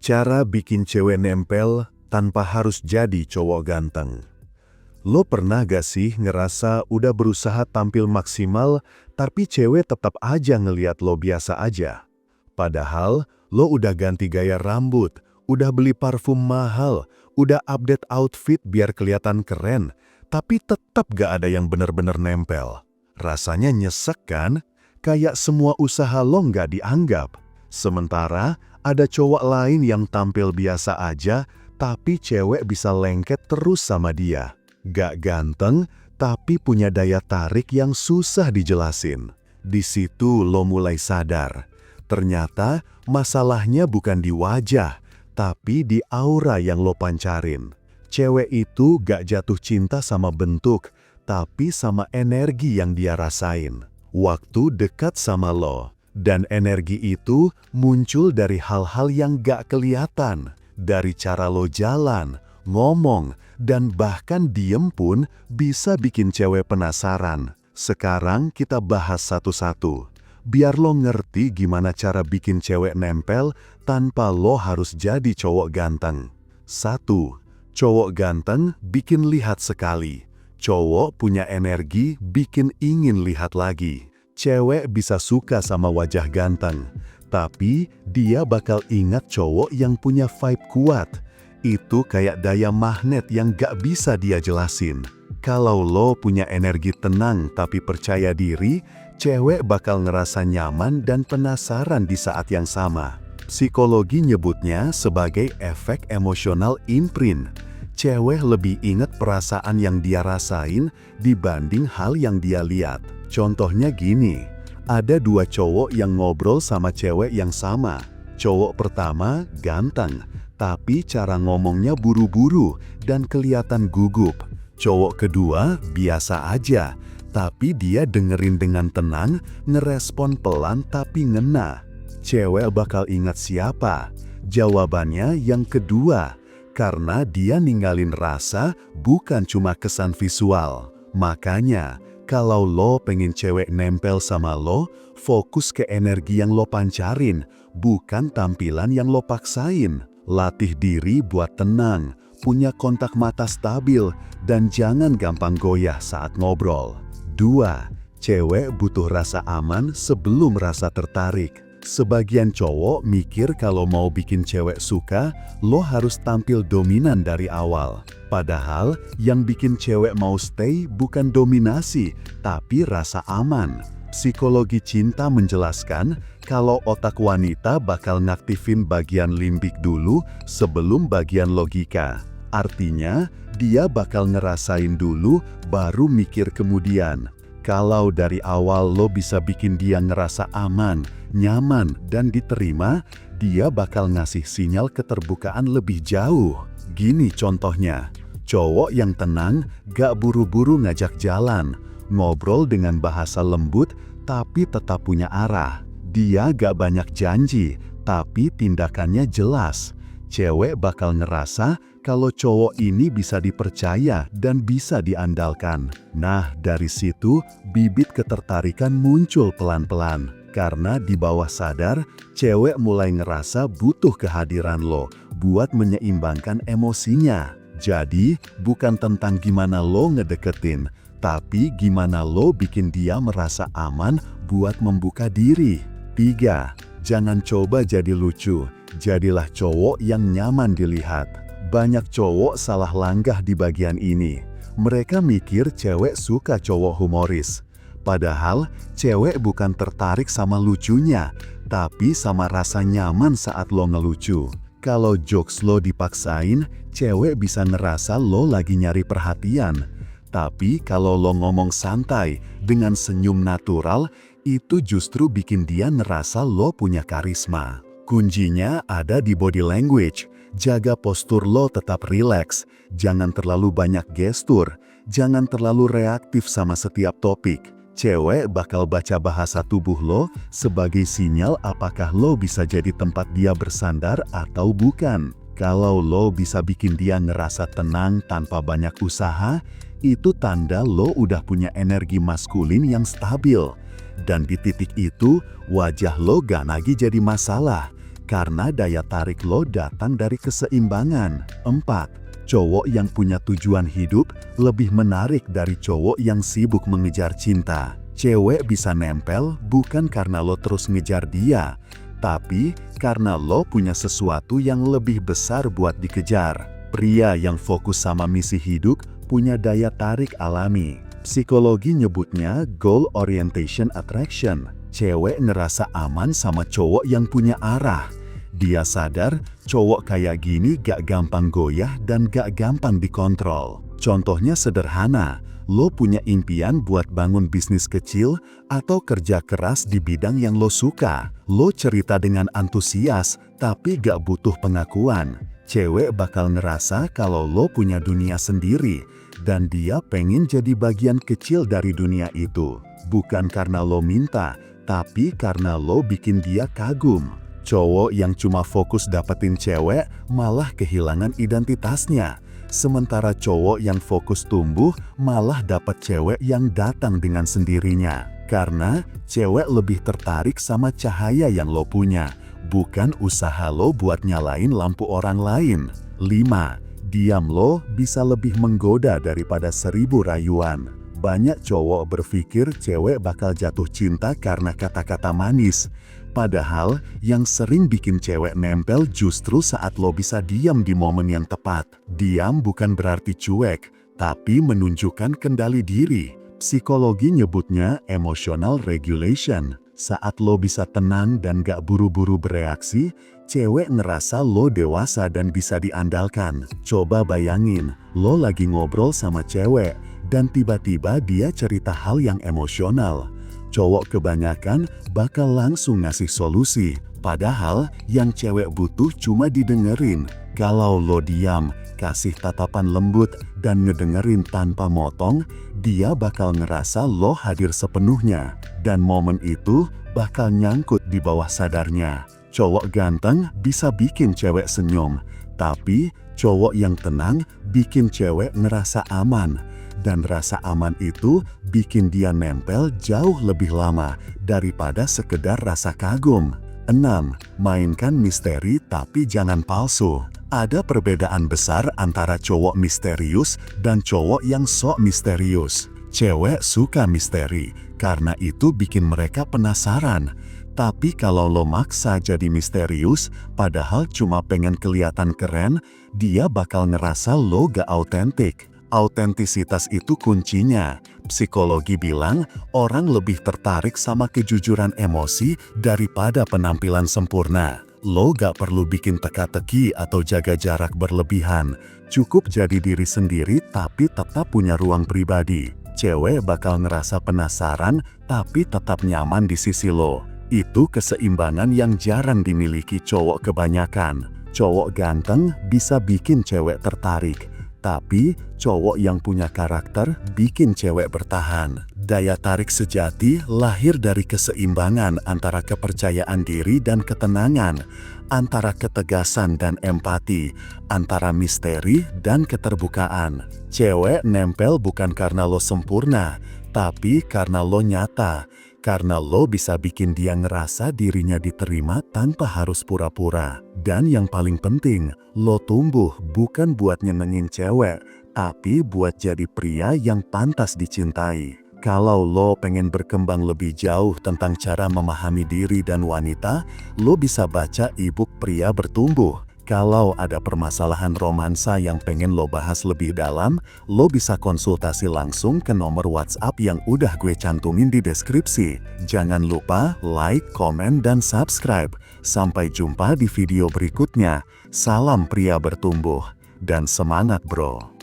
Cara bikin cewek nempel tanpa harus jadi cowok ganteng. Lo pernah gak sih ngerasa udah berusaha tampil maksimal, tapi cewek tetap aja ngeliat lo biasa aja? Padahal lo udah ganti gaya rambut, udah beli parfum mahal, udah update outfit biar kelihatan keren, tapi tetap gak ada yang bener-bener nempel. Rasanya nyesek kan? Kayak semua usaha lo gak dianggap. Sementara ada cowok lain yang tampil biasa aja, tapi cewek bisa lengket terus sama dia. Gak ganteng, tapi punya daya tarik yang susah dijelasin. Di situ lo mulai sadar. Ternyata masalahnya bukan di wajah, tapi di aura yang lo pancarin. Cewek itu gak jatuh cinta sama bentuk, tapi sama energi yang dia rasain. Waktu dekat sama lo. Dan energi itu muncul dari hal-hal yang gak kelihatan. Dari cara lo jalan, ngomong, dan bahkan diem pun bisa bikin cewek penasaran. Sekarang kita bahas satu-satu. Biar lo ngerti gimana cara bikin cewek nempel tanpa lo harus jadi cowok ganteng. 1. Cowok ganteng bikin lihat sekali. Cowok punya energi bikin ingin lihat lagi. Cewek bisa suka sama wajah ganteng, tapi dia bakal ingat cowok yang punya vibe kuat. Itu kayak daya magnet yang gak bisa dia jelasin. Kalau lo punya energi tenang tapi percaya diri, cewek bakal ngerasa nyaman dan penasaran di saat yang sama. Psikologi nyebutnya sebagai efek emosional imprint. Cewek lebih ingat perasaan yang dia rasain dibanding hal yang dia lihat. Contohnya gini, ada 2 cowok yang ngobrol sama cewek yang sama. Cowok pertama ganteng, tapi cara ngomongnya buru-buru dan kelihatan gugup. Cowok kedua biasa aja, tapi dia dengerin dengan tenang, ngerespon pelan tapi ngena. Cewek bakal ingat siapa? Jawabannya yang kedua, karena dia ninggalin rasa bukan cuma kesan visual. Makanya, kalau lo pengen cewek nempel sama lo, fokus ke energi yang lo pancarin, bukan tampilan yang lo paksain. Latih diri buat tenang, punya kontak mata stabil, dan jangan gampang goyah saat ngobrol. 2. Cewek butuh rasa aman sebelum rasa tertarik. Sebagian cowok mikir kalau mau bikin cewek suka, lo harus tampil dominan dari awal. Padahal yang bikin cewek mau stay bukan dominasi, tapi rasa aman. Psikologi cinta menjelaskan kalau otak wanita bakal ngaktifin bagian limbik dulu sebelum bagian logika. Artinya, dia bakal ngerasain dulu baru mikir kemudian. Kalau dari awal lo bisa bikin dia ngerasa aman, nyaman, dan diterima, dia bakal ngasih sinyal keterbukaan lebih jauh. Gini contohnya, cowok yang tenang gak buru-buru ngajak jalan, ngobrol dengan bahasa lembut tapi tetap punya arah. Dia gak banyak janji, tapi tindakannya jelas. Cewek bakal ngerasa kalau cowok ini bisa dipercaya dan bisa diandalkan. Nah, dari situ bibit ketertarikan muncul pelan-pelan. Karena di bawah sadar, cewek mulai ngerasa butuh kehadiran lo buat menyeimbangkan emosinya. Jadi, bukan tentang gimana lo ngedeketin, tapi gimana lo bikin dia merasa aman buat membuka diri. 3. Jangan coba jadi lucu, jadilah cowok yang nyaman dilihat. Banyak cowok salah langgah di bagian ini. Mereka mikir cewek suka cowok humoris. Padahal, cewek bukan tertarik sama lucunya, tapi sama rasa nyaman saat lo ngelucu. Kalau jokes lo dipaksain, cewek bisa ngerasa lo lagi nyari perhatian. Tapi kalau lo ngomong santai, dengan senyum natural, itu justru bikin dia ngerasa lo punya karisma. Kuncinya ada di body language. Jaga postur lo tetap rileks, jangan terlalu banyak gestur, jangan terlalu reaktif sama setiap topik. Cewek bakal baca bahasa tubuh lo sebagai sinyal apakah lo bisa jadi tempat dia bersandar atau bukan. Kalau lo bisa bikin dia ngerasa tenang tanpa banyak usaha, itu tanda lo udah punya energi maskulin yang stabil. Dan di titik itu, wajah lo gak lagi jadi masalah. Karena daya tarik lo datang dari keseimbangan. 4. Cowok yang punya tujuan hidup lebih menarik dari cowok yang sibuk mengejar cinta. Cewek bisa nempel bukan karena lo terus ngejar dia, tapi karena lo punya sesuatu yang lebih besar buat dikejar. Pria yang fokus sama misi hidup punya daya tarik alami. Psikologi nyebutnya goal orientation attraction. Cewek ngerasa aman sama cowok yang punya arah. Dia sadar cowok kayak gini gak gampang goyah dan gak gampang dikontrol. Contohnya sederhana, lo punya impian buat bangun bisnis kecil atau kerja keras di bidang yang lo suka. Lo cerita dengan antusias tapi gak butuh pengakuan. Cewek bakal ngerasa kalau lo punya dunia sendiri dan dia pengen jadi bagian kecil dari dunia itu. Bukan karena lo minta, tapi karena lo bikin dia kagum. Cowok yang cuma fokus dapetin cewek malah kehilangan identitasnya. Sementara cowok yang fokus tumbuh malah dapet cewek yang datang dengan sendirinya. Karena cewek lebih tertarik sama cahaya yang lo punya, bukan usaha lo buat nyalain lampu orang lain. 5. Diam lo bisa lebih menggoda daripada 1000 rayuan. Banyak cowok berpikir cewek bakal jatuh cinta karena kata-kata manis. Padahal yang sering bikin cewek nempel justru saat lo bisa diam di momen yang tepat. Diam bukan berarti cuek, tapi menunjukkan kendali diri. Psikologi nyebutnya emotional regulation. Saat lo bisa tenang dan gak buru-buru bereaksi, cewek ngerasa lo dewasa dan bisa diandalkan. Coba bayangin, lo lagi ngobrol sama cewek, dan tiba-tiba dia cerita hal yang emosional. Cowok kebanyakan bakal langsung ngasih solusi, padahal yang cewek butuh cuma didengerin. Kalau lo diam, kasih tatapan lembut, dan ngedengerin tanpa motong, dia bakal ngerasa lo hadir sepenuhnya. Dan momen itu bakal nyangkut di bawah sadarnya. Cowok ganteng bisa bikin cewek senyum, tapi cowok yang tenang bikin cewek ngerasa aman. Dan rasa aman itu bikin dia nempel jauh lebih lama daripada sekedar rasa kagum. 6. Mainkan misteri tapi jangan palsu. Ada perbedaan besar antara cowok misterius dan cowok yang sok misterius. Cewek suka misteri, karena itu bikin mereka penasaran. Tapi kalau lo maksa jadi misterius, padahal cuma pengen kelihatan keren, dia bakal ngerasa lo gak autentik. Autentisitas itu kuncinya. Psikologi bilang orang lebih tertarik sama kejujuran emosi daripada penampilan sempurna. Lo gak perlu bikin teka-teki atau jaga jarak berlebihan. Cukup jadi diri sendiri tapi tetap punya ruang pribadi. Cewek bakal ngerasa penasaran tapi tetap nyaman di sisi lo. Itu keseimbangan yang jarang dimiliki cowok kebanyakan. Cowok ganteng bisa bikin cewek tertarik. Tapi, cowok yang punya karakter bikin cewek bertahan. Daya tarik sejati lahir dari keseimbangan antara kepercayaan diri dan ketenangan, antara ketegasan dan empati, antara misteri dan keterbukaan. Cewek nempel bukan karena lo sempurna, tapi karena lo nyata. Karena lo bisa bikin dia ngerasa dirinya diterima tanpa harus pura-pura. Dan yang paling penting, lo tumbuh bukan buat nyenengin cewek, tapi buat jadi pria yang pantas dicintai. Kalau lo pengen berkembang lebih jauh tentang cara memahami diri dan wanita, lo bisa baca e-book Pria Bertumbuh. Kalau ada permasalahan romansa yang pengen lo bahas lebih dalam, lo bisa konsultasi langsung ke nomor WhatsApp yang udah gue cantumin di deskripsi. Jangan lupa like, komen, dan subscribe. Sampai jumpa di video berikutnya. Salam pria bertumbuh, dan semangat bro!